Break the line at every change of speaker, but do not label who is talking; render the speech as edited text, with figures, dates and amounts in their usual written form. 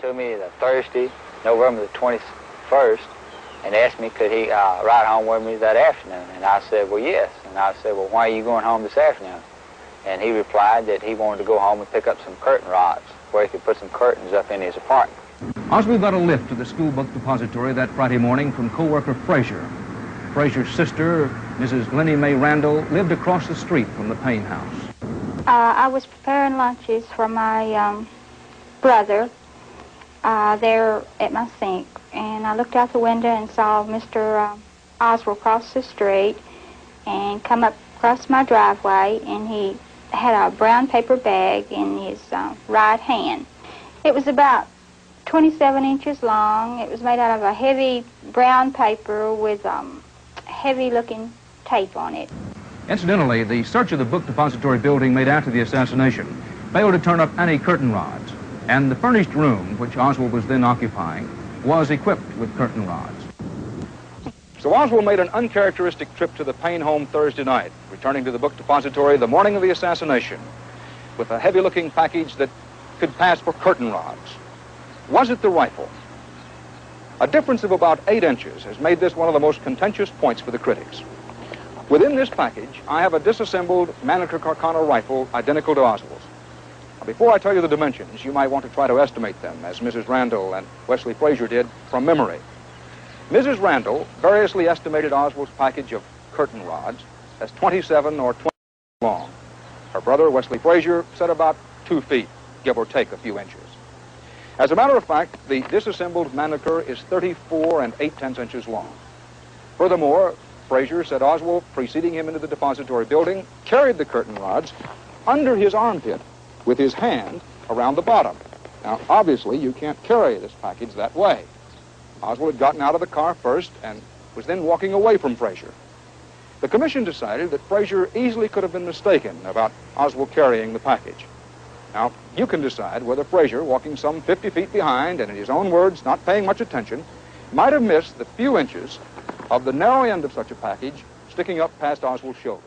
to me the Thursday, November the 21st, and asked me could he ride home with me that afternoon. And I said, well, yes. And I said, well, why are you going home this afternoon? And he replied that he wanted to go home and pick up some curtain rods where he could put some curtains up in his apartment.
Oswald got a lift to the school book depository that Friday morning from co-worker Frazier. Frazier's sister, Mrs. Glennie Mae Randall, lived across the street from the Payne house.
I was preparing lunches for my brother there at my sink, and I looked out the window and saw Mr. Oswald cross the street and come up across my driveway, and he had a brown paper bag in his right hand. It was about 27 inches long. It was made out of a heavy brown paper with heavy-looking tape on it.
Incidentally, the search of the book depository building made after the assassination failed to turn up any curtain rods, and the furnished room, which Oswald was then occupying, was equipped with curtain rods. So Oswald made an uncharacteristic trip to the Payne home Thursday night, returning to the book depository the morning of the assassination with a heavy-looking package that could pass for curtain rods. Was it the rifle? A difference of about 8 inches has made this one of the most contentious points for the critics. Within this package, I have a disassembled Mannlicher Carcano rifle identical to Oswald's. Now, before I tell you the dimensions, you might want to try to estimate them, as Mrs. Randall and Wesley Frazier did, from memory. Mrs. Randall variously estimated Oswald's package of curtain rods as 27 or 20 long. Her brother, Wesley Frazier, said about 2 feet, give or take a few inches. As a matter of fact, the disassembled Mannlicher is 34 and 8/10 inches long. Furthermore, Frazier said Oswald, preceding him into the depository building, carried the curtain rods under his armpit with his hand around the bottom. Now, obviously, you can't carry this package that way. Oswald had gotten out of the car first and was then walking away from Frazier. The commission decided that Frazier easily could have been mistaken about Oswald carrying the package. Now, you can decide whether Frazier, walking some 50 feet behind and in his own words not paying much attention, might have missed the few inches of the narrow end of such a package sticking up past Oswald's shoulder.